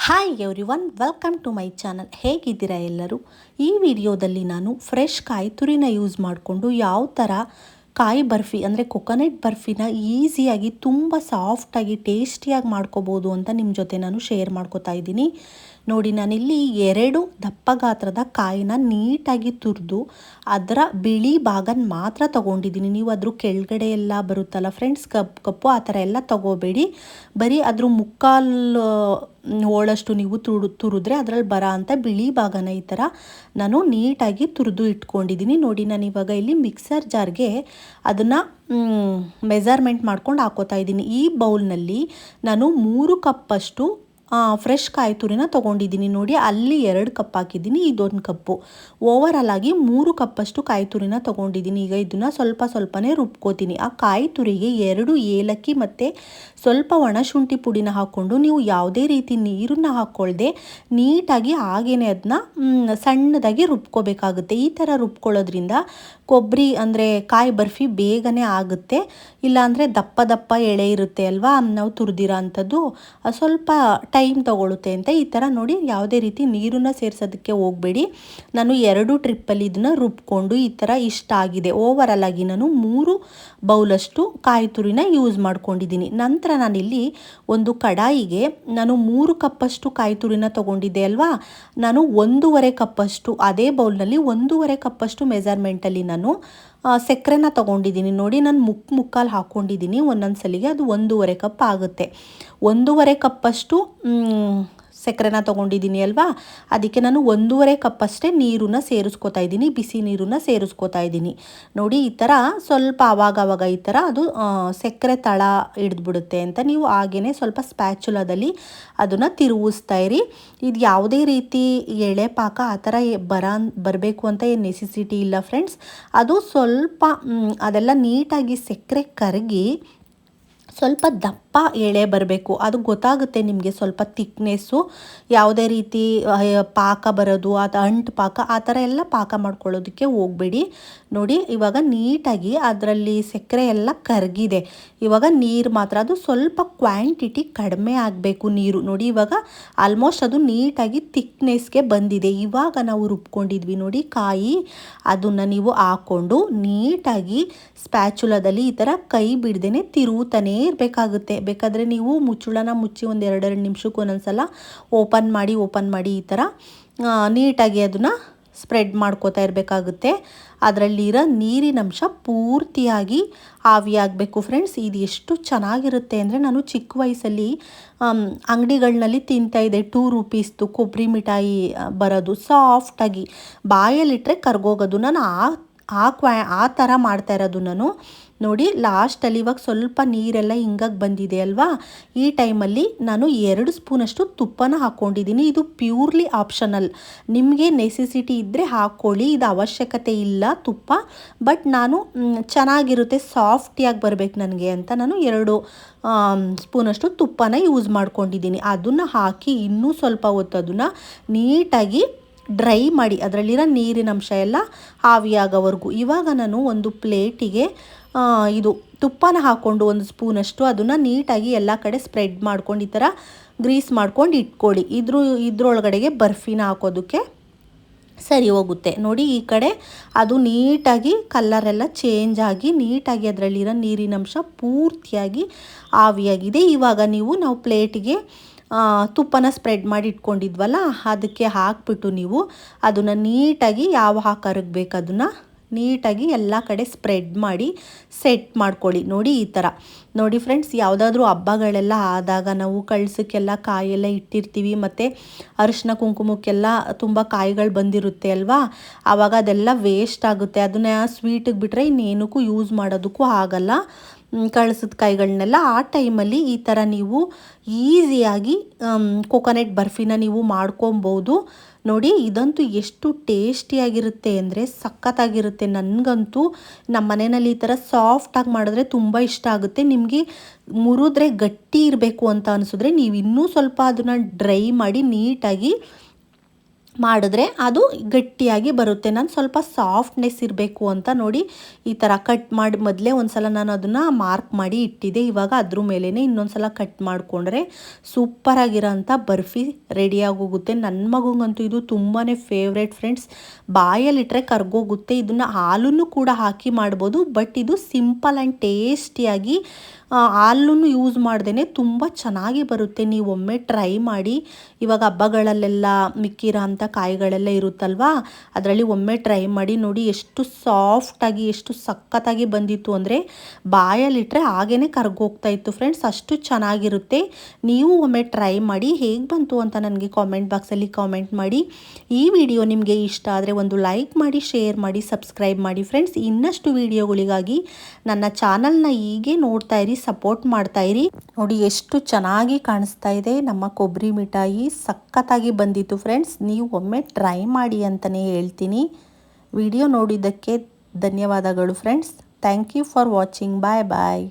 Hi everyone, welcome to my channel. ಹೇಗಿದ್ದೀರಾ ಎಲ್ಲರೂ? ಈ ವಿಡಿಯೋದಲ್ಲಿ ನಾನು ಫ್ರೆಶ್ ಕಾಯಿ ತುರಿನ ಯೂಸ್ ಮಾಡಿಕೊಂಡು ಯಾವ ಥರ ಕಾಯಿ ಬರ್ಫಿ ಅಂದರೆ ಕೊಕೊನಟ್ ಬರ್ಫಿನ ಈಸಿಯಾಗಿ ತುಂಬ ಸಾಫ್ಟಾಗಿ ಟೇಸ್ಟಿಯಾಗಿ ಮಾಡ್ಕೋಬೋದು ಅಂತ ನಿಮ್ಮ ಜೊತೆ ನಾನು ಶೇರ್ ಮಾಡ್ಕೋತಾ ಇದ್ದೀನಿ. ನೋಡಿ, ನಾನಿಲ್ಲಿ 2 ದಪ್ಪ ಗಾತ್ರದ ಕಾಯಿನ ನೀಟಾಗಿ ತುರಿದು ಅದರ ಬಿಳಿ ಭಾಗನ ಮಾತ್ರ ತೊಗೊಂಡಿದ್ದೀನಿ. ನೀವು ಅದ್ರ ಕೆಳಗಡೆ ಎಲ್ಲ ಬರುತ್ತಲ್ಲ ಫ್ರೆಂಡ್ಸ್, ಕಪ್ಪು ಆ ಥರ ಎಲ್ಲ ತೊಗೋಬೇಡಿ. ಬರೀ ಅದ್ರ ಮುಕ್ಕಾಲು ಹೋಳಷ್ಟು ನೀವು ತುರಿದ್ರೆ ಅದರಲ್ಲಿ ಬರೋ ಅಂಥ ಬಿಳಿ ಭಾಗನ ಈ ಥರ ನಾನು ನೀಟಾಗಿ ತುರಿದು ಇಟ್ಕೊಂಡಿದ್ದೀನಿ. ನೋಡಿ, ನಾನು ಇವಾಗ ಇಲ್ಲಿ ಮಿಕ್ಸರ್ ಜಾರ್ಗೆ ಅದನ್ನು ಮೆಜರ್ಮೆಂಟ್ ಮಾಡ್ಕೊಂಡು ಹಾಕೋತಾ ಇದ್ದೀನಿ. ಈ ಬೌಲ್ನಲ್ಲಿ ನಾನು 3 ಕಪ್ಪಷ್ಟು ಫ್ರೆಶ್ ಕಾಯಿ ತುರಿನ ತೊಗೊಂಡಿದ್ದೀನಿ. ನೋಡಿ, ಅಲ್ಲಿ 2 ಕಪ್ ಹಾಕಿದ್ದೀನಿ, ಇದೊಂದು ಕಪ್ಪು. ಓವರಾಲ್ ಆಗಿ 3 ಕಪ್ಪಷ್ಟು ಕಾಯಿ ತುರಿನ ತೊಗೊಂಡಿದ್ದೀನಿ. ಈಗ ಇದನ್ನು ಸ್ವಲ್ಪನೇ ರುಬ್ಕೋತೀನಿ. ಆ ಕಾಯಿ ತುರಿಗೆ 2 ಏಲಕ್ಕಿ ಮತ್ತು ಸ್ವಲ್ಪ ಒಣಶುಂಠಿ ಪುಡಿನ ಹಾಕ್ಕೊಂಡು ನೀವು ಯಾವುದೇ ರೀತಿ ನೀರನ್ನ ಹಾಕ್ಕೊಳ್ದೆ ನೀಟಾಗಿ ಹಾಗೇನೆ ಅದನ್ನ ಸಣ್ಣದಾಗಿ ರುಬ್ಕೋಬೇಕಾಗುತ್ತೆ. ಈ ಥರ ರುಬ್ಕೊಳ್ಳೋದ್ರಿಂದ ಕೊಬ್ಬರಿ ಅಂದರೆ ಕಾಯಿ ಬರ್ಫಿ ಬೇಗನೆ ಆಗುತ್ತೆ. ಇಲ್ಲಾಂದರೆ ದಪ್ಪ ಎಳೆ ಇರುತ್ತೆ ಅಲ್ವಾ, ನಾವು ತುರಿದಿರೋ ಅಂಥದ್ದು ಸ್ವಲ್ಪ ಟೈಮ್ ತಗೊಳುತ್ತೆ ಅಂತ ಈ ಥರ ನೋಡಿ, ಯಾವುದೇ ರೀತಿ ನೀರನ್ನ ಸೇರಿಸೋದಕ್ಕೆ ಹೋಗಬೇಡಿ. ನಾನು 2 ಟ್ರಿಪ್ಪಲ್ಲಿ ಇದನ್ನು ರುಬ್ಕೊಂಡು ಈ ಥರ ಇಷ್ಟ ಆಗಿದೆ. ಓವರಾಲ್ ಆಗಿ ನಾನು 3 ಬೌಲಷ್ಟು ಕಾಯಿ ತುರಿನ ಯೂಸ್ ಮಾಡ್ಕೊಂಡಿದ್ದೀನಿ. ನಂತರ ನಾನಿಲ್ಲಿ ಒಂದು ಕಡಾಯಿಗೆ ನಾನು 3 ಕಪ್ಪಷ್ಟು ಕಾಯಿ ತುರಿನ ತೊಗೊಂಡಿದ್ದೆ ಅಲ್ವಾ, ನಾನು 1.5 ಕಪ್ಪಷ್ಟು ಅದೇ ಬೌಲ್ನಲ್ಲಿ 1.5 ಕಪ್ಪಷ್ಟು ಮೆಜರ್ಮೆಂಟಲ್ಲಿ ನಾನು ಸಕ್ಕರೆನ ತೊಗೊಂಡಿದ್ದೀನಿ. ನೋಡಿ, ನಾನು ಮುಕ್ಕಾಲು ಹಾಕ್ಕೊಂಡಿದ್ದೀನಿ ಒಂದೊಂದು ಸಲಿಗೆ, ಅದು 1.5 ಕಪ್ ಆಗುತ್ತೆ. 1.5 ಕಪ್ಪಷ್ಟು ಸಕ್ಕರೆನ ತೊಗೊಂಡಿದ್ದೀನಿ ಅಲ್ವಾ, ಅದಕ್ಕೆ ನಾನು 1.5 ಕಪ್ಪಷ್ಟೇ ನೀರನ್ನ ಸೇರಿಸ್ಕೋತಾ ಇದ್ದೀನಿ, ಬಿಸಿ ನೀರನ್ನ ಸೇರಿಸ್ಕೋತಾ ಇದ್ದೀನಿ. ನೋಡಿ, ಈ ಥರ ಸ್ವಲ್ಪ ಆವಾಗ ಈ ಥರ ಅದು ಸಕ್ಕರೆ ತಳ ಹಿಡಿದ್ಬಿಡುತ್ತೆ ಅಂತ ನೀವು ಹಾಗೇ ಸ್ವಲ್ಪ ಸ್ಪ್ಯಾಚುಲಾದಲ್ಲಿ ಅದನ್ನು ತಿರುಗಿಸ್ತಾ ಇರಿ. ಇದು ಯಾವುದೇ ರೀತಿ ಎಳೆ ಪಾಕ ಆ ಥರ ಬರಬೇಕು ಅಂತ ಏನು ನೆಸೆಸಿಟಿ ಇಲ್ಲ ಫ್ರೆಂಡ್ಸ್. ಅದು ಸ್ವಲ್ಪ ಅದೆಲ್ಲ ನೀಟಾಗಿ ಸಕ್ಕರೆ ಕರಗಿ ಸ್ವಲ್ಪ ದಪ್ಪ ಎಳೆ ಬರಬೇಕು, ಅದು ಗೊತ್ತಾಗುತ್ತೆ ನಿಮಗೆ. ಸ್ವಲ್ಪ ತಿಕ್ನೆಸ್ಸು, ಯಾವುದೇ ರೀತಿ ಪಾಕ ಬರೋದು ಅದು ಅಂಟು ಪಾಕ ಆ ಥರ ಎಲ್ಲ ಪಾಕ ಮಾಡ್ಕೊಳ್ಳೋದಕ್ಕೆ ಹೋಗಬೇಡಿ. ನೋಡಿ, ಇವಾಗ ನೀಟಾಗಿ ಅದರಲ್ಲಿ ಸಕ್ಕರೆ ಎಲ್ಲ ಕರಗಿದೆ. ಇವಾಗ ನೀರು ಮಾತ್ರ ಅದು ಸ್ವಲ್ಪ ಕ್ವಾಂಟಿಟಿ ಕಡಿಮೆ ಆಗಬೇಕು ನೀರು. ನೋಡಿ, ಇವಾಗ ಆಲ್ಮೋಸ್ಟ್ ಅದು ನೀಟಾಗಿ ತಿಕ್ನೆಸ್ಗೆ ಬಂದಿದೆ. ಇವಾಗ ನಾವು ರುಬ್ಕೊಂಡಿದ್ವಿ ನೋಡಿ ಕಾಯಿ, ಅದನ್ನು ನೀವು ಹಾಕ್ಕೊಂಡು ನೀಟಾಗಿ ಸ್ಪ್ಯಾಚುಲಾದಲ್ಲಿ ಈ ಥರ ಕೈ ಬಿಡ್ದೇ ತಿರುವುತಾನೇ ಇರಬೇಕಾಗುತ್ತೆ. ಬೇಕಾದರೆ ನೀವು ಮುಚ್ಚಳನ ಮುಚ್ಚಿ ಒಂದು 2 ನಿಮಿಷಕ್ಕೆ ಒಂದೊಂದ್ಸಲ ಓಪನ್ ಮಾಡಿ ಈ ಥರ ನೀಟಾಗಿ ಅದನ್ನು ಸ್ಪ್ರೆಡ್ ಮಾಡ್ಕೋತಾ ಇರಬೇಕಾಗುತ್ತೆ. ಅದರಲ್ಲಿರೋ ನೀರಿನಂಶ ಪೂರ್ತಿಯಾಗಿ ಆವಿಯಾಗಬೇಕು ಫ್ರೆಂಡ್ಸ್. ಇದು ಎಷ್ಟು ಚೆನ್ನಾಗಿರುತ್ತೆ ಅಂದರೆ, ನಾನು ಚಿಕ್ಕ ವಯಸ್ಸಲ್ಲಿ ಅಂಗಡಿಗಳಲ್ಲಿ ತಿಂತಾಯಿದ್ದೆ 2 ರೂಪೀಸ್ದು ಕೊಬ್ಬರಿ ಮಿಠಾಯಿ ಬರೋದು, ಸಾಫ್ಟಾಗಿ ಬಾಯಲ್ಲಿಟ್ಟರೆ ಕರ್ಗೋಗೋದು. ನಾನು ಆ ಥರ ಮಾಡ್ತಾ ಇರೋದು ನಾನು. ನೋಡಿ, ಲಾಸ್ಟಲ್ಲಿ ಇವಾಗ ಸ್ವಲ್ಪ ನೀರೆಲ್ಲ ಹಿಂಗಾಗಿ ಬಂದಿದೆ ಅಲ್ವಾ, ಈ ಟೈಮಲ್ಲಿ ನಾನು 2 ಸ್ಪೂನಷ್ಟು ತುಪ್ಪನ ಹಾಕ್ಕೊಂಡಿದ್ದೀನಿ. ಇದು ಪ್ಯೂರ್ಲಿ ಆಪ್ಷನಲ್, ನಿಮಗೆ ನೆಸೆಸಿಟಿ ಇದ್ದರೆ ಹಾಕ್ಕೊಳ್ಳಿ, ಇದು ಅವಶ್ಯಕತೆ ಇಲ್ಲ ತುಪ್ಪ. ಬಟ್ ನಾನು ಚೆನ್ನಾಗಿರುತ್ತೆ, ಸಾಫ್ಟಿಯಾಗಿ ಬರಬೇಕು ನನಗೆ ಅಂತ ನಾನು 2 ಸ್ಪೂನಷ್ಟು ತುಪ್ಪನ ಯೂಸ್ ಮಾಡ್ಕೊಂಡಿದ್ದೀನಿ. ಅದನ್ನು ಹಾಕಿ ಇನ್ನೂ ಸ್ವಲ್ಪ ಹೊತ್ತು ಅದನ್ನು ನೀಟಾಗಿ ಡ್ರೈ ಮಾಡಿ, ಅದರಲ್ಲಿರೋ ನೀರಿನಂಶ ಎಲ್ಲ ಆವಿಯಾಗೋವರೆಗೂ. ಇವಾಗ ನಾನು ಒಂದು ಪ್ಲೇಟಿಗೆ ಇದು ತುಪ್ಪನ ಹಾಕ್ಕೊಂಡು 1 ಸ್ಪೂನಷ್ಟು ಅದನ್ನು ನೀಟಾಗಿ ಎಲ್ಲ ಕಡೆ ಸ್ಪ್ರೆಡ್ ಮಾಡ್ಕೊಂಡು ಈ ಥರ ಗ್ರೀಸ್ ಮಾಡ್ಕೊಂಡು ಇಟ್ಕೊಳ್ಳಿ. ಇದ್ರೊಳಗಡೆಗೆ ಬರ್ಫಿನ ಹಾಕೋದಕ್ಕೆ ಸರಿ ಹೋಗುತ್ತೆ. ನೋಡಿ, ಈ ಕಡೆ ಅದು ನೀಟಾಗಿ ಕಲರೆಲ್ಲ ಚೇಂಜ್ ಆಗಿ ನೀಟಾಗಿ ಅದರಲ್ಲಿರೋ ನೀರಿನಂಶ ಪೂರ್ತಿಯಾಗಿ ಆವಿಯಾಗಿದೆ. ಇವಾಗ ನಾವು ಪ್ಲೇಟಿಗೆ ತುಪ್ಪನ ಸ್ಪ್ರೆಡ್ ಮಾಡಿ ಇಟ್ಕೊಂಡಿದ್ವಲ್ಲ, ಅದಕ್ಕೆ ಹಾಕ್ಬಿಟ್ಟು ನೀವು ಅದನ್ನು ನೀಟಾಗಿ ಯಾವ ಆಕಾರಕ್ಕೆ ಬೇಕು ಅದನ್ನು ನೀಟಾಗಿ ಎಲ್ಲ ಕಡೆ ಸ್ಪ್ರೆಡ್ ಮಾಡಿ ಸೆಟ್ ಮಾಡ್ಕೊಳ್ಳಿ. ನೋಡಿ, ಈ ಥರ ನೋಡಿ ಫ್ರೆಂಡ್ಸ್, ಯಾವುದಾದ್ರೂ ಹಬ್ಬಗಳೆಲ್ಲ ಆದಾಗ ನಾವು ಕಳ್ಸಕ್ಕೆಲ್ಲ ಕಾಯೆಲ್ಲ ಇಟ್ಟಿರ್ತೀವಿ, ಮತ್ತು ಅರಿಶಿನ ಕುಂಕುಮಕ್ಕೆಲ್ಲ ತುಂಬ ಕಾಯಿಗಳು ಬಂದಿರುತ್ತೆ ಅಲ್ವಾ, ಆವಾಗ ಅದೆಲ್ಲ ವೇಸ್ಟ್ ಆಗುತ್ತೆ. ಅದನ್ನ ಸ್ವೀಟಿಗೆ ಬಿಟ್ಟರೆ ಇನ್ನೇನಕ್ಕೂ ಯೂಸ್ ಮಾಡೋದಕ್ಕೂ ಆಗಲ್ಲ, ಕಳಿಸಿದ ಕಾಯಿಗಳನ್ನೆಲ್ಲ. ಆ ಟೈಮಲ್ಲಿ ಈ ಥರ ನೀವು ಈಸಿಯಾಗಿ ಕೊಕೊನಟ್ ಬರ್ಫಿನ ನೀವು ಮಾಡ್ಕೊಬೋದು. ನೋಡಿ, ಇದಂತೂ ಎಷ್ಟು ಟೇಸ್ಟಿಯಾಗಿರುತ್ತೆ ಅಂದರೆ ಸಖತ್ತಾಗಿರುತ್ತೆ. ನನಗಂತೂ ನಮ್ಮ ಮನೆಯಲ್ಲಿ ಈ ಥರ ಸಾಫ್ಟಾಗಿ ಮಾಡಿದ್ರೆ ತುಂಬ ಇಷ್ಟ ಆಗುತ್ತೆ. ನಿಮಗೆ ಮುರಿದ್ರೆ ಗಟ್ಟಿ ಇರಬೇಕು ಅಂತ ಅನಿಸಿದ್ರೆ ನೀವು ಇನ್ನೂ ಸ್ವಲ್ಪ ಅದನ್ನು ಡ್ರೈ ಮಾಡಿ ನೀಟಾಗಿ ಮಾಡಿದ್ರೆ ಅದು ಗಟ್ಟಿಯಾಗಿ ಬರುತ್ತೆ. ನಾನು ಸ್ವಲ್ಪ ಸಾಫ್ಟ್ನೆಸ್ ಇರಬೇಕು ಅಂತ ನೋಡಿ ಈ ಥರ ಕಟ್ ಮಾಡಿ ಮೊದಲೇ ಒಂದು ಸಲ ನಾನು ಅದನ್ನು ಮಾರ್ಕ್ ಮಾಡಿ ಇಟ್ಟಿದ್ದೆ. ಇವಾಗ ಅದ್ರ ಮೇಲೇ ಇನ್ನೊಂದು ಸಲ ಕಟ್ ಮಾಡಿಕೊಂಡ್ರೆ ಸೂಪರಾಗಿರೋಂಥ ಬರ್ಫಿ ರೆಡಿಯಾಗಿ ಹೋಗುತ್ತೆ. ನನ್ನ ಮಗುಗಂತೂ ಇದು ತುಂಬಾ ಫೇವ್ರೇಟ್ ಫ್ರೆಂಡ್ಸ್. ಬಾಯಲ್ಲಿಟ್ಟರೆ ಕರ್ಗೋಗುತ್ತೆ. ಇದನ್ನು ಹಾಲನ್ನು ಕೂಡ ಹಾಕಿ ಮಾಡ್ಬೋದು, ಬಟ್ ಇದು ಸಿಂಪಲ್ ಆ್ಯಂಡ್ ಟೇಸ್ಟಿಯಾಗಿ ಹಾಲನ್ನು ಯೂಸ್ ಮಾಡ್ದೇ ತುಂಬ ಚೆನ್ನಾಗಿ ಬರುತ್ತೆ. ನೀವು ಒಮ್ಮೆ ಟ್ರೈ ಮಾಡಿ. ಇವಾಗ ಹಬ್ಬಗಳಲ್ಲೆಲ್ಲ ಮಿಕ್ಕಿರೋ ಅಂಥ ಕಾಯಿಗಳೆಲ್ಲ ಇರುತ್ತಲ್ವಾ, ಅದರಲ್ಲಿ ಒಮ್ಮೆ ಟ್ರೈ ಮಾಡಿ ನೋಡಿ. ಎಷ್ಟು ಸಾಫ್ಟಾಗಿ ಎಷ್ಟು ಸಖತ್ತಾಗಿ ಬಂದಿತ್ತು ಅಂದರೆ ಬಾಯಲ್ಲಿಟ್ಟರೆ ಹಾಗೇ ಕರ್ಗೋಗ್ತಾ ಇತ್ತು ಫ್ರೆಂಡ್ಸ್, ಅಷ್ಟು ಚೆನ್ನಾಗಿರುತ್ತೆ. ನೀವು ಒಮ್ಮೆ ಟ್ರೈ ಮಾಡಿ. ಹೇಗೆ ಬಂತು ಅಂತ ನನಗೆ ಕಾಮೆಂಟ್ ಬಾಕ್ಸಲ್ಲಿ ಕಾಮೆಂಟ್ ಮಾಡಿ. ಈ ವಿಡಿಯೋ ನಿಮಗೆ ಇಷ್ಟ ಆದರೆ ಒಂದು ಲೈಕ್ ಮಾಡಿ, ಶೇರ್ ಮಾಡಿ, ಸಬ್ಸ್ಕ್ರೈಬ್ ಮಾಡಿ ಫ್ರೆಂಡ್ಸ್. ಇನ್ನಷ್ಟು ವಿಡಿಯೋಗಳಿಗಾಗಿ ನನ್ನ ಚಾನಲ್ನ ಹೀಗೆ ನೋಡ್ತಾ ಇರಿ, ಸಪೋರ್ಟ್ ಮಾಡ್ತಾ ಇರಿ. ನೋಡಿ ಎಷ್ಟು ಚೆನ್ನಾಗಿ ಕಾಣಿಸ್ತಾ ಇದೆ ನಮ್ಮ ಕೊಬ್ಬರಿ ಮಿಠಾಯಿ, ಸಖತ್ತಾಗಿ ಬಂದಿತ್ತು ಫ್ರೆಂಡ್ಸ್. ನೀವು ಒಮ್ಮೆ ಟ್ರೈ ಮಾಡಿ ಅಂತಲೇ ಹೇಳ್ತೀನಿ. ವಿಡಿಯೋ ನೋಡಿದ್ದಕ್ಕೆ ಧನ್ಯವಾದಗಳು friends. Thank you for watching. Bye bye.